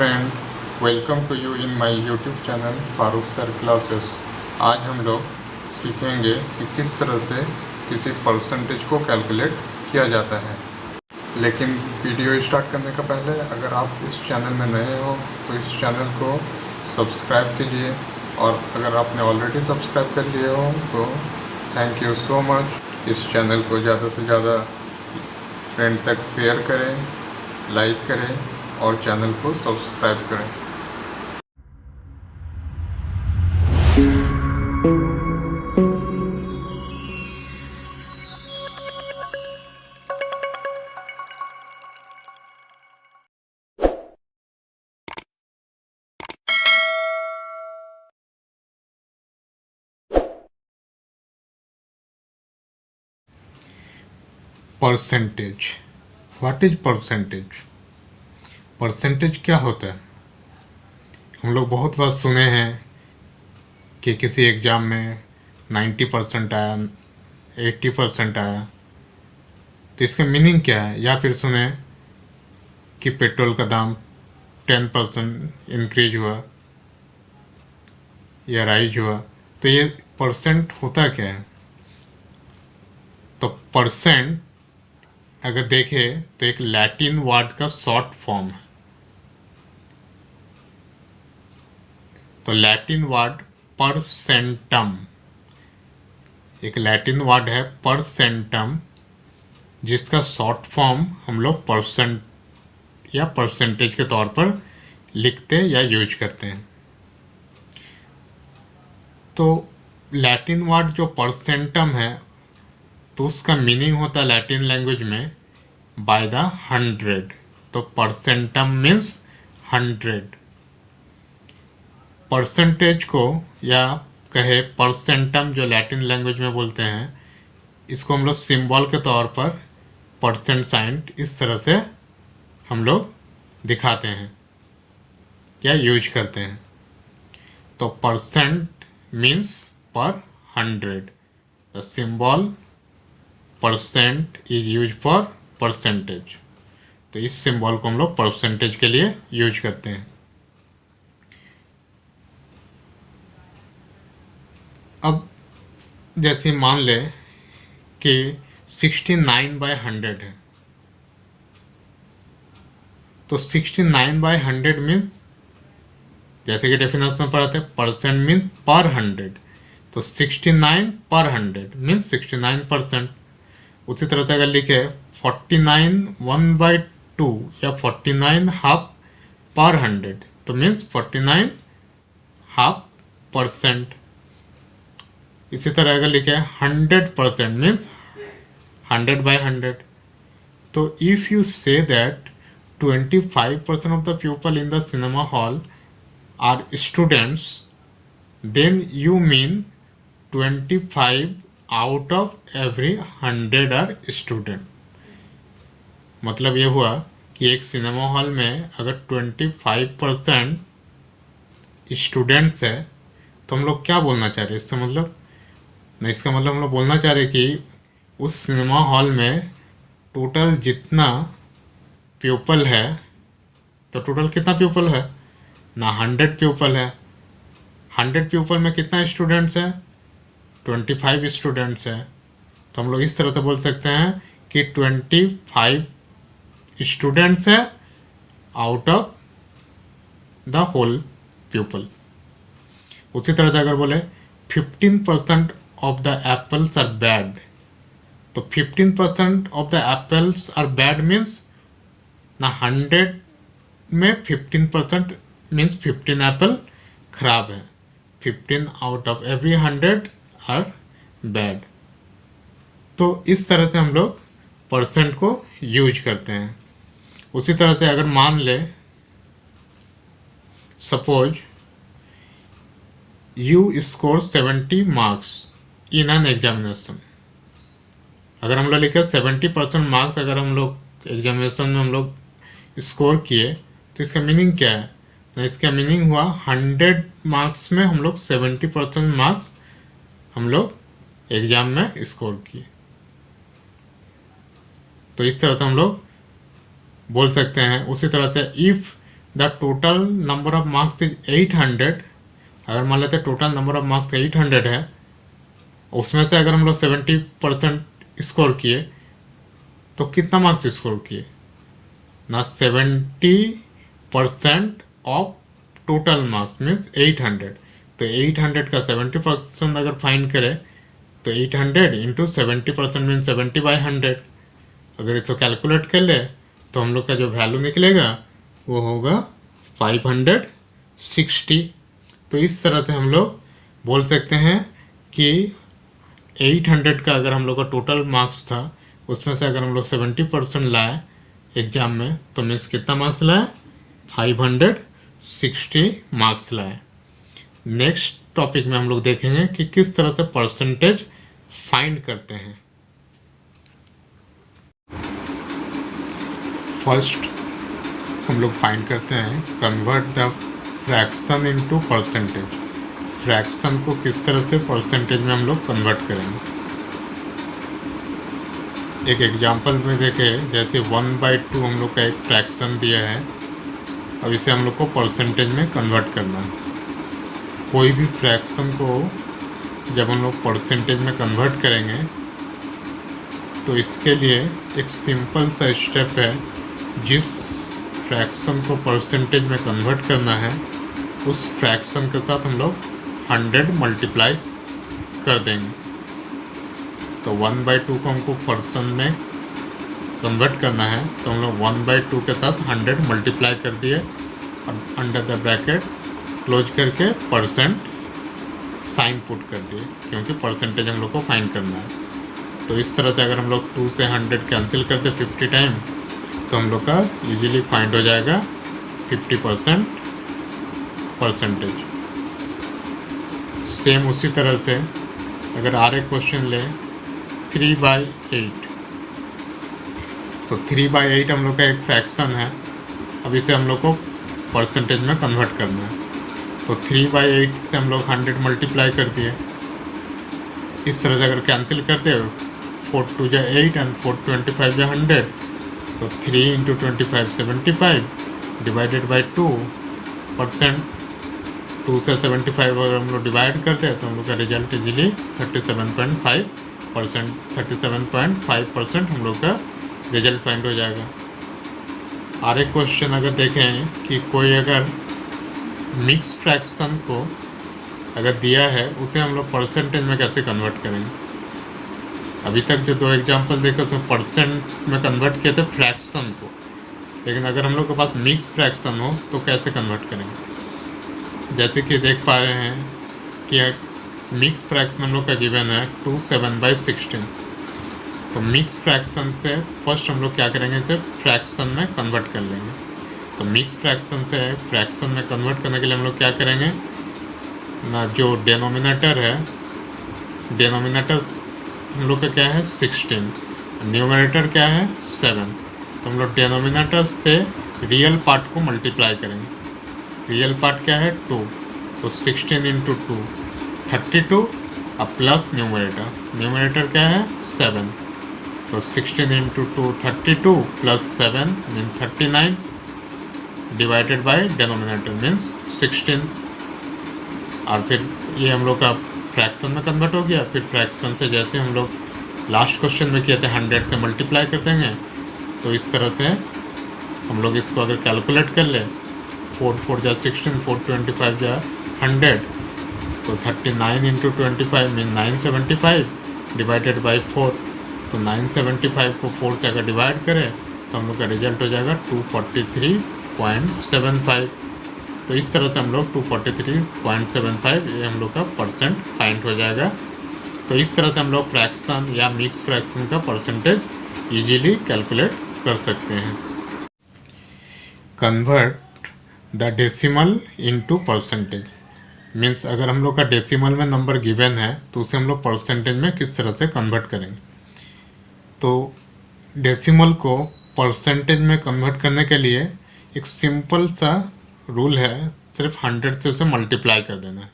Friend, welcome to you in my YouTube channel Farooq sir classes. आज हम लोग सीखेंगे कि किस तरह से किसी परसेंटेज को कैलकुलेट किया जाता है। लेकिन वीडियो स्टार्ट करने का पहले अगर आप इस चैनल में नए हो तो इस चैनल को सब्सक्राइब कीजिए, और अगर आपने ऑलरेडी सब्सक्राइब कर लिए हो तो थैंक यू सो मच। इस चैनल को ज़्यादा से ज़्यादा फ्रेंड तक शेयर करें, लाइक करें और चैनल को सब्सक्राइब करें। Percentage, what is percentage? Percentage क्या होता है? हम लोग बहुत बार सुने हैं कि किसी एग्ज़ाम में 90% आया, 80% आया, तो इसका मीनिंग क्या है? या फिर सुने कि पेट्रोल का दाम 10% इंक्रीज हुआ या राइज हुआ, तो ये परसेंट होता क्या है? तो परसेंट अगर देखें तो एक लैटिन वर्ड का शॉर्ट फॉर्म है। तो लैटिन वर्ड परसेंटम, एक लैटिन वर्ड है परसेंटम, जिसका शॉर्ट फॉर्म हम लोग परसेंट या परसेंटेज के तौर पर लिखते या यूज करते हैं। तो लैटिन वर्ड जो परसेंटम है, तो उसका मीनिंग होता है लैटिन लैंग्वेज में बाय द 100। तो परसेंटम मीन्स 100। परसेंटेज को या कहे परसेंटम जो लैटिन लैंग्वेज में बोलते हैं, इसको हम लोग सिंबल के तौर पर परसेंट साइन इस तरह से हम लोग दिखाते हैं या यूज करते हैं। तो परसेंट मीन्स पर 100। The symbol percent is use for percentage. तो इस सिंबल को हम लोग परसेंटेज के लिए यूज करते हैं। अब जैसे मान ले कि 69/100 है, तो 69/100 मीन्स, जैसे कि डेफिनेशन पढ़ाते हैं, परसेंट मीन्स पर 100। तो 69/100 मीन्स 69%। उसी तरह से अगर लिखे 49 1/2 या 49 हाफ पर 100, तो मीन्स 49 हाफ परसेंट। इसी तरह अगर लिखे 100% मीन्स 100/100। तो if you say that 25% of the people in the cinema hall are students, then you mean 25 out of every 100 are student। मतलब ये हुआ कि एक सिनेमा हॉल में अगर 25% स्टूडेंट्स है, तो हम लोग क्या बोलना चाह रहे हैं इससे? मतलब नहीं, इसका मतलब हम लोग बोलना चाह रहे हैं कि उस सिनेमा हॉल में टोटल जितना प्यूपल है, तो टोटल कितना प्यूपल है ना? 100 प्यूपल है। 100 प्यूपल में कितना स्टूडेंट्स है? 25 स्टूडेंट्स है। तो हम लोग इस तरह से बोल सकते हैं कि 25 स्टूडेंट्स है out of the whole pupil. उसी तरह से अगर बोले 15% of the apples are bad, तो 15% of the apples are bad means ना 100 में 15% मीन्स 15 एप्पल खराब है। 15 out of every 100 are bad. तो इस तरह से हम लोग परसेंट को यूज करते हैं। उसी तरह से अगर मान ले suppose you score 70 marks in an examination. अगर हम लोग लिखे 70% मार्क्स अगर हम लोग एग्जामिनेशन में हम लोग स्कोर किए, तो इसका मीनिंग क्या है? तो इसका मीनिंग हुआ 100 मार्क्स में हम लोग 70% मार्क्स हम लोग एग्जाम में स्कोर किए। तो इस तरह से हम लोग बोल सकते हैं। उसी तरह से if the total number of marks is 800। अगर मान लेते टोटल नंबर ऑफ मार्क्स 800 है, उसमें से अगर हम लोग 70% स्कोर किए तो कितना मार्क्स स्कोर किए ना, 70% ऑफ टोटल मार्क्स मीन्स 800। तो 800 का 70% अगर फाइंड करें तो 800 इंटू 70% मीन्स 70/100। अगर इसको कैलकुलेट कर ले तो हम लोग का जो वैल्यू निकलेगा वो होगा 560। तो इस तरह से हम लोग बोल सकते हैं कि 800 का अगर हम लोग का टोटल मार्क्स था, उसमें से अगर हम लोग 70% लाए एग्जाम में तो मीन्स कितना मार्क्स लाए, 560 मार्क्स लाए। नेक्स्ट टॉपिक में हम लोग देखेंगे कि किस तरह से परसेंटेज फाइंड करते हैं। फर्स्ट हम लोग फाइंड करते हैं convert the fraction into percentage. Fraction को किस तरह से परसेंटेज में हम लोग कन्वर्ट करेंगे। एक एग्जांपल में देखें, जैसे 1/2 हम लोग का एक फ्रैक्शन दिया है, अब इसे हम लोग को परसेंटेज में कन्वर्ट करना है। कोई भी फ्रैक्शन को जब हम लोग परसेंटेज में कन्वर्ट करेंगे तो इसके लिए एक सिंपल सा स्टेप है। जिस फ्रैक्शन को परसेंटेज में कन्वर्ट करना है उस फ्रैक्शन के साथ हम लोग 100 मल्टीप्लाई कर देंगे। तो 1/2 को हमको फ्रैक्शन में कन्वर्ट करना है तो हम लोग 1/2 के साथ 100 मल्टीप्लाई कर दिए और अंडर द ब्रैकेट क्लोज करके परसेंट साइन पुट कर दिए, क्योंकि परसेंटेज हम लोग को फाइंड करना है। तो इस तरह से अगर हम लोग 2 से 100 कैंसिल कर दे 50 टाइम तो हम लोग का इजीली फाइंड हो जाएगा 50% परसेंटेज। सेम उसी तरह से अगर आर एक क्वेश्चन ले 3/8, तो 3/8 हम लोग का एक फ्रैक्शन है। अब इसे हम लोग को परसेंटेज में कन्वर्ट करना है। तो 3/8 से हम लोग 100 मल्टीप्लाई कर दिए। इस तरह से अगर कैंसिल करते 4 2 जा 8 एंड 4 25 जा 100, तो 3 इंटू 25 75 डिवाइडेड बाई 2%। 2 से 75 अगर हम लोग डिवाइड करते हैं तो हम लोग का रिजल्ट इजीली 37.5% हम लोग का रिजल्ट फाइंड हो जाएगा। और एक क्वेश्चन अगर देखें कि कोई अगर मिक्स फ्रैक्शन को अगर दिया है उसे हम लोग परसेंटेज में कैसे कन्वर्ट करेंगे। अभी तक जो 2 एग्जांपल देखे उसमें परसेंट में कन्वर्ट किए थे फ्रैक्शन को, लेकिन अगर हम लोग के पास मिक्स फ्रैक्शन हो तो कैसे कन्वर्ट करेंगे। जैसे कि देख पा रहे हैं कि मिक्स फ्रैक्शन हम लोग का गिवन है 2 7/16। तो मिक्स फ्रैक्शन से फर्स्ट हम लोग क्या करेंगे, इसे फ्रैक्शन में कन्वर्ट कर लेंगे। तो मिक्स फ्रैक्शन से फ्रैक्शन में कन्वर्ट करने के लिए हम लोग क्या करेंगे ना, जो डिनोमिनेटर है, डिनोमिनेटर हम लोग का क्या है 16, न्यूमरेटर क्या है 7। तो हम लोग डिनोमिनेटर से रियल पार्ट को मल्टीप्लाई करेंगे। रियल पार्ट क्या है 2, तो 16 इंटू 2 32 अब प्लस न्यूमरेटर, न्यूमरेटर क्या है 7। तो 16 into 2 32 plus 7 mean 39 divided by denominator means 16। और फिर ये हम लोग का फ्रैक्शन में कन्वर्ट हो गया। फिर फ्रैक्शन से जैसे हम लोग लास्ट क्वेश्चन में किए थे 100 से मल्टीप्लाई कर देंगे। तो इस तरह से हम लोग इसको अगर कैलकुलेट कर ले 4 4 जा 16, 4 25 जा 100, तो 39 इंटू 25 मीन 975 डिवाइडेड बाई 4। तो 975 को 4 से अगर डिवाइड करें तो हम लोग का रिजल्ट हो जाएगा 243.75। तो इस तरह से हम लोग 243.75 ये हम लोग का परसेंट फाइंड हो जाएगा। तो इस तरह से हम लोग फ्रैक्शन या मिक्स फ्रैक्शन का परसेंटेज इजीली कैलकुलेट कर सकते हैं। Convert the decimal into percentage means अगर हम लोग का डेसिमल में नंबर गिवन है तो उसे हम लोग परसेंटेज में किस तरह से कन्वर्ट करेंगे। तो डेसिमल को परसेंटेज में कन्वर्ट करने के लिए एक सिंपल सा रूल है, सिर्फ 100 से उसे मल्टीप्लाई कर देना है।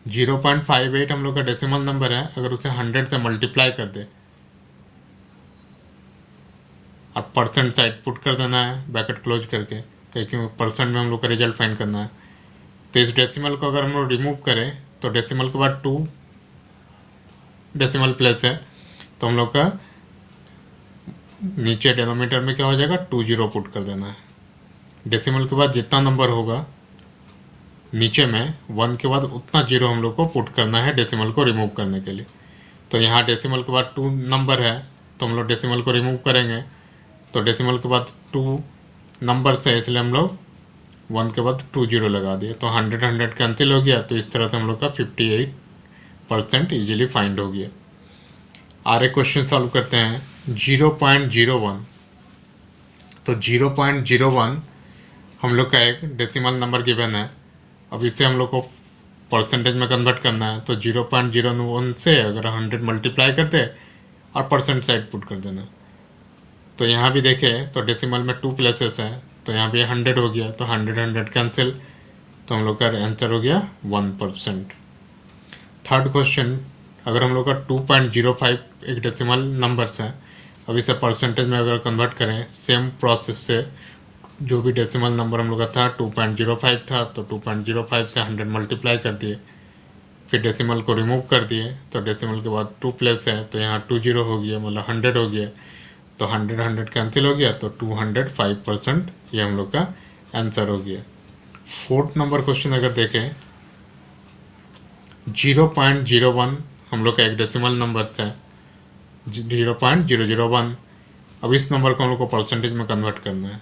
0.58 हम लोग का डेसिमल नंबर है, अगर उसे 100 से मल्टीप्लाई कर दे और परसेंट साइड पुट कर देना है ब्रैकेट क्लोज करके, क्योंकि परसेंट में हम लोग का रिजल्ट फाइंड करना है। तो इस डेसिमल को अगर हम लोग रिमूव करें तो डेसिमल के बाद 2 डेसिमल प्लेस है, तो हम लोग का नीचे डिनोमिनेटर में क्या हो जाएगा, 20 पुट कर देना है। डेसिमल के बाद जितना नंबर होगा नीचे में 1 के बाद उतना जीरो हम लोग को पुट करना है डेसिमल को रिमूव करने के लिए। तो यहाँ डेसिमल के बाद 2 नंबर है, तो हम लोग डेसिमल को रिमूव करेंगे। तो डेसिमल के बाद 2 नंबर है, इसलिए हम लोग 1 के बाद 20 लगा दिए, तो 100 कैंसिल हो गया। तो इस तरह से हम लोग का 58% ईजिली फाइंड हो गया। आर क्वेश्चन सॉल्व करते हैं। 0.01, तो 0.01 हम लोग का एक डेसिमल नंबर गिवन है। अब इसे हम लोग को परसेंटेज में कन्वर्ट करना है। तो 0.01 से अगर 100 मल्टीप्लाई करते और परसेंट साइड पुट कर देना। तो यहाँ भी देखें तो डेसिमल में 2 प्लेसेस है, तो यहाँ भी 100 हो गया, तो 100 कैंसिल, तो हम लोग का आंसर हो गया 1%। थर्ड क्वेश्चन, अगर हम लोग का 2.05 एक डेसिमल नंबर्स है, अब इसे परसेंटेज में अगर कन्वर्ट करें सेम प्रोसेस से, जो भी डेसिमल नंबर हम लोग का था 2.05 था, तो 2.05 से 100 मल्टीप्लाई कर दिए, फिर डेसिमल को रिमूव कर दिए। तो डेसिमल के बाद 2 प्लेस है, तो यहाँ 20 हो गया, मतलब 100 हो गया, तो 100 कैंसिल हो गया, तो 205% ये हम लोग का आंसर हो गया। फोर्थ नंबर क्वेश्चन अगर देखें, 0.01 हम लोग का एक डेसिमल नंबर है 0.001। अब इस नंबर को हम लोग को परसेंटेज में कन्वर्ट करना है।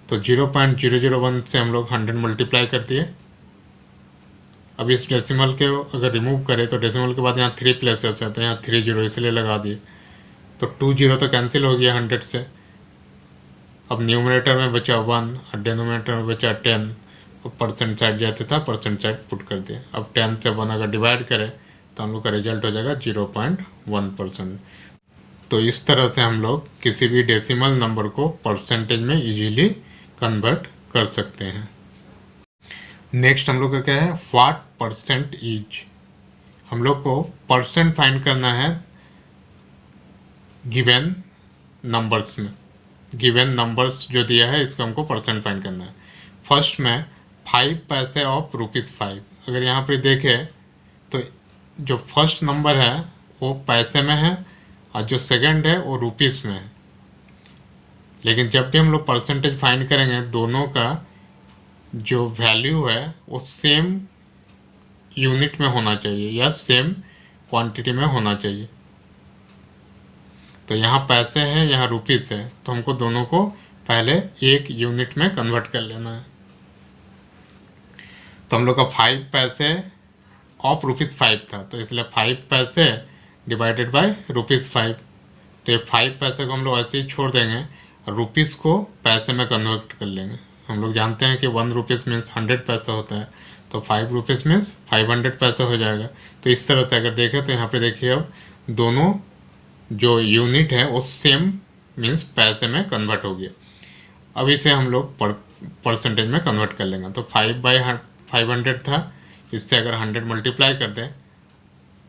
तो 0.001 से हम लोग 100 मल्टीप्लाई कर दिए। अब इस डेसिमल के अगर रिमूव करें तो डेसिमल के बाद यहाँ 3 प्लेसेस है, तो यहाँ 30 इसलिए लगा दिए, तो 20 तो कैंसिल हो गया 100 से। अब न्यूमरेटर में बचा 1 और डिनोमिनेटर में बचा 10, और परसेंट साइड जाते था, परसेंट साइड पुट कर दिए। अब 10 से 1 अगर डिवाइड करें तो हम लोग का रिजल्ट हो जाएगा 0.1%। तो इस तरह से हम लोग किसी भी डेसिमल नंबर को परसेंटेज में इजीली कन्वर्ट कर सकते हैं। नेक्स्ट हम लोग का क्या है, व्हाट परसेंट इज। हम लोग को परसेंट फाइंड करना है गिवन नंबर्स में। गिवन नंबर्स जो दिया है इसका हमको परसेंट फाइंड करना है। फर्स्ट में 5 पैसे ऑफ ₹5। अगर यहाँ पर देखें तो जो फर्स्ट नंबर है वो पैसे में है और जो सेकंड है वो रुपीस में है। लेकिन जब भी हम लोग परसेंटेज फाइंड करेंगे दोनों का जो वैल्यू है वो सेम यूनिट में होना चाहिए या सेम क्वांटिटी में होना चाहिए। तो यहाँ पैसे हैं, यहाँ रुपीस है, तो हमको दोनों को पहले एक यूनिट में कन्वर्ट कर लेना है। तो हम लोग का 5 पैसे ऑफ ₹5 था, तो इसलिए 5 पैसे डिवाइडेड बाय ₹5। तो ये 5 पैसे को हम लोग ऐसे ही छोड़ देंगे और रुपीस को पैसे में कन्वर्ट कर लेंगे। हम लोग जानते हैं कि 1 रुपीस मीन्स 100 पैसा होता है, तो 5 रुपीस मीन्स 500 पैसा हो जाएगा। तो इस तरह से अगर देखें तो यहाँ पे देखिए अब दोनों जो यूनिट है वो सेम मीन्स पैसे में कन्वर्ट हो गया। अब इसे हम लोग परसेंटेज में कन्वर्ट कर लेंगे। तो 5/500 था, इससे अगर 100 मल्टीप्लाई कर दें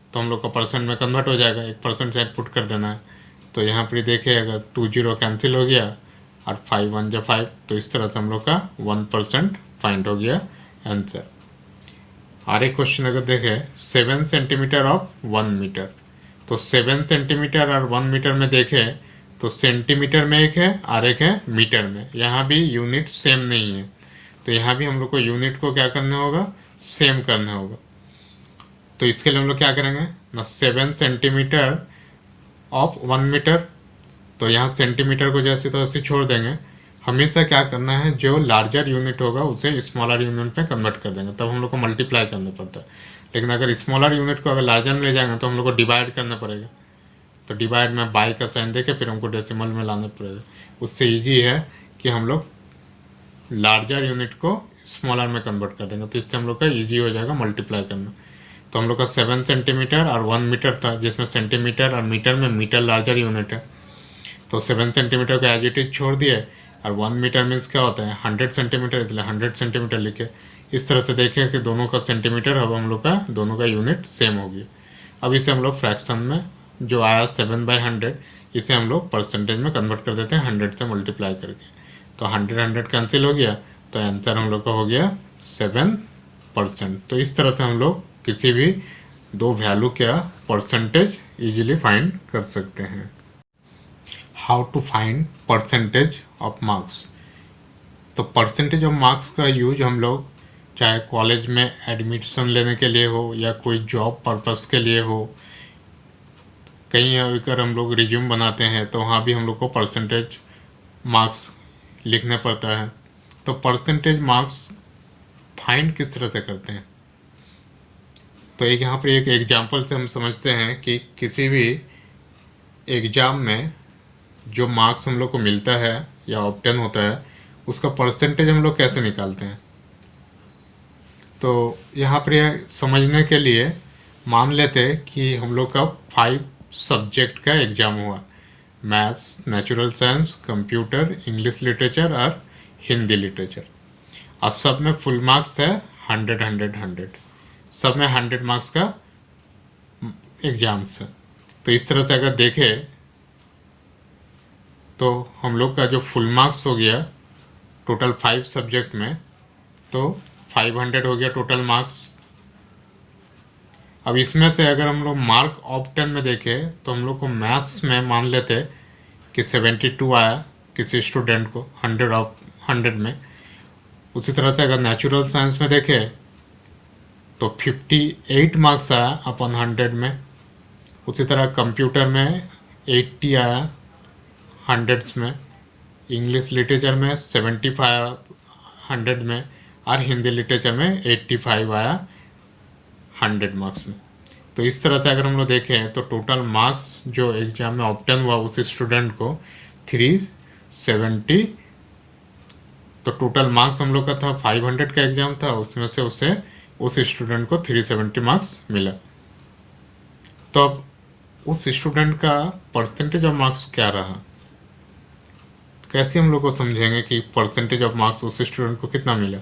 तो हम लोग का परसेंट में कन्वर्ट हो जाएगा। 1% साइड पुट कर देना है। तो यहाँ पर देखिए अगर 20 कैंसिल हो गया और 5 1 जा 5, तो इस तरह से हम लोग का 1% फाइंड हो गया आंसर। और एक क्वेश्चन अगर देखें 7 सेंटीमीटर ऑफ 1 मीटर। तो 7 सेंटीमीटर और 1 मीटर में देखें तो सेंटीमीटर में एक है और एक है मीटर में। यहाँ भी यूनिट सेम नहीं है, तो यहाँ भी हम लोग को यूनिट को क्या करना होगा, सेम करना होगा। तो इसके लिए हम लोग क्या करेंगे ना, 7 सेंटीमीटर ऑफ 1 मीटर, तो यहाँ सेंटीमीटर को जैसे तो ऐसे छोड़ देंगे। हमेशा क्या करना है, जो लार्जर यूनिट होगा उसे स्मॉलर यूनिट में कन्वर्ट कर देंगे, तब हम लोग को मल्टीप्लाई करना पड़ता है। लेकिन अगर स्मॉलर यूनिट को अगर लार्जर में ले जाएंगे तो हम लोग को डिवाइड करना पड़ेगा। तो डिवाइड में बाई का साइन देके फिर हमको डेसिमल में लाना पड़ेगा। उससे ईजी है कि हम लोग लार्जर यूनिट को स्मॉलर में कन्वर्ट कर देंगे, तो इससे हम लोग का ईजी हो जाएगा मल्टीप्लाई करना। तो हम लोग का 7 सेंटीमीटर और 1 मीटर था, जिसमें सेंटीमीटर और मीटर में मीटर लार्जर यूनिट है। तो 7 सेंटीमीटर का एज इट इज छोड़ दिए, और 1 मीटर मीन्स क्या होता है 100 सेंटीमीटर, इसलिए 100 सेंटीमीटर लिखे। इस तरह से देखें कि दोनों का सेंटीमीटर, अब हम लोग का दोनों का यूनिट सेम हो गया। अब इसे हम लोग फ्रैक्शन में जो आया 7/100, इसे हम लोग परसेंटेज में कन्वर्ट कर देते हैं 100 से मल्टीप्लाई करके। तो 100 कैंसिल हो गया, तो आंसर हम लोग का हो गया 7%। तो इस तरह से हम लोग किसी भी दो वैल्यू का परसेंटेज इजीली फाइंड कर सकते हैं। How to find percentage of marks. तो परसेंटेज ऑफ मार्क्स का यूज हम लोग चाहे कॉलेज में एडमिशन लेने के लिए हो या कोई जॉब पर्पस के लिए हो, कहीं अगर हम लोग रिज्यूम बनाते हैं तो वहाँ भी हम लोग को परसेंटेज मार्क्स लिखना पड़ता है। तो परसेंटेज मार्क्स फाइंड किस तरह से करते हैं, तो एक यहाँ पर एक एग्जांपल से हम समझते हैं कि किसी भी एग्ज़ाम में जो मार्क्स हम लोग को मिलता है या ऑब्टेन होता है उसका परसेंटेज हम लोग कैसे निकालते हैं। तो यहाँ पर यह समझने के लिए मान लेते हैं कि हम लोग का 5 सब्जेक्ट का एग्ज़ाम हुआ, maths, natural science, computer, English literature और हिंदी लिटरेचर, और सब में फुल मार्क्स है 100 100 100, सब में 100 मार्क्स का एग्ज़ाम्स है। तो इस तरह से अगर देखें तो हम लोग का जो फुल मार्क्स हो गया टोटल 5 सब्जेक्ट में, तो 500 हो गया टोटल मार्क्स। अब इसमें से अगर हम लोग मार्क ऑब्टेन में देखें तो हम लोग को मैथ्स में मान लेते कि 72 आया किसी स्टूडेंट को 100 ऑफ 100 में। उसी तरह से अगर नेचुरल साइंस में देखें तो 58 मार्क्स आया अपन 100 में। उसी तरह कंप्यूटर में 80 आया 100 में, इंग्लिश लिटरेचर में 75 100 में, और हिंदी लिटरेचर में 85 आया 100 मार्क्स में। तो इस तरह से अगर हम लोग देखें तो टोटल मार्क्स जो एग्जाम में ऑब्टेन हुआ उस स्टूडेंट को 370, तो टोटल मार्क्स हम लोग का था 500 का एग्जाम था, उसमें से उसे उस स्टूडेंट को 370 मार्क्स मिला। तो अब उस स्टूडेंट का परसेंटेज ऑफ मार्क्स क्या रहा, कैसे हम लोग को समझेंगे कि परसेंटेज ऑफ मार्क्स उस स्टूडेंट को कितना मिला।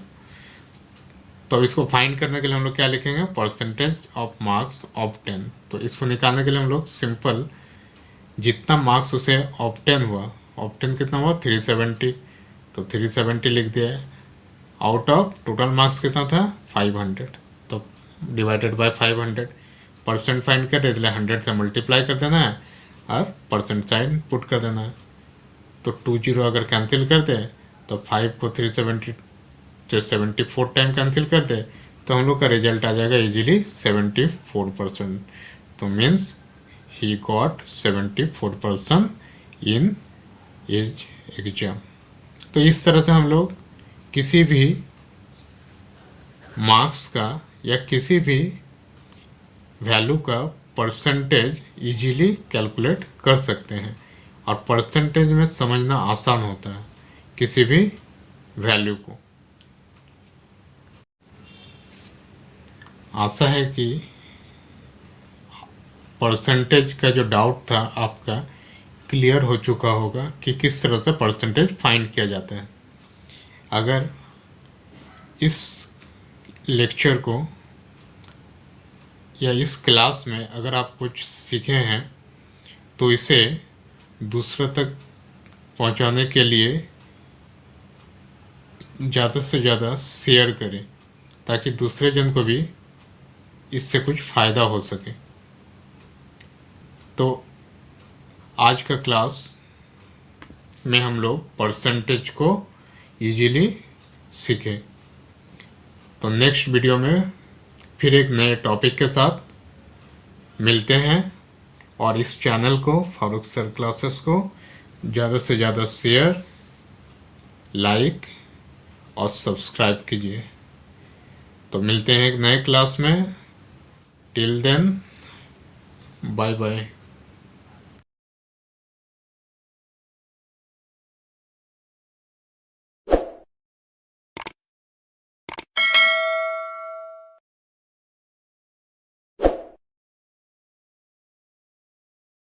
तो इसको फाइंड करने के लिए हम लोग क्या लिखेंगे, परसेंटेज ऑफ मार्क्स ऑब्टेन। तो इसको निकालने के लिए हम लोग सिंपल जितना मार्क्स उसे ऑब्टेन हुआ, ऑब्टेन कितना हुआ 370, तो 370 लिख दिया है। आउट ऑफ टोटल मार्क्स कितना था 500, तो डिवाइडेड बाय 500, परसेंट फाइंड कर इसलिए 100 से मल्टीप्लाई कर देना है और परसेंट साइन पुट कर देना है। तो 20 अगर कैंसिल कर दे तो 5 को 370 से 74 टाइम कैंसिल कर दे तो हम लोग का रिजल्ट आ जाएगा इजीली 74%। तो means he got 74% in as exam. तो इस तरह से हम लोग किसी भी मार्क्स का या किसी भी वैल्यू का परसेंटेज इजीली कैलकुलेट कर सकते हैं, और परसेंटेज में समझना आसान होता है किसी भी वैल्यू को। आशा है कि परसेंटेज का जो डाउट था आपका क्लियर हो चुका होगा कि किस तरह से परसेंटेज फाइंड किया जाता है। अगर इस लेक्चर को या इस क्लास में अगर आप कुछ सीखे हैं तो इसे दूसरों तक पहुंचाने के लिए ज़्यादा से ज़्यादा शेयर करें ताकि दूसरे जन को भी इससे कुछ फ़ायदा हो सके। तो आज का क्लास में हम लोग परसेंटेज को इजीली सीखें। तो नेक्स्ट वीडियो में फिर एक नए टॉपिक के साथ मिलते हैं, और इस चैनल को फारूक सर क्लासेस को ज़्यादा से ज़्यादा शेयर, लाइक और सब्सक्राइब कीजिए। तो मिलते हैं एक नए क्लास में। Till then bye bye.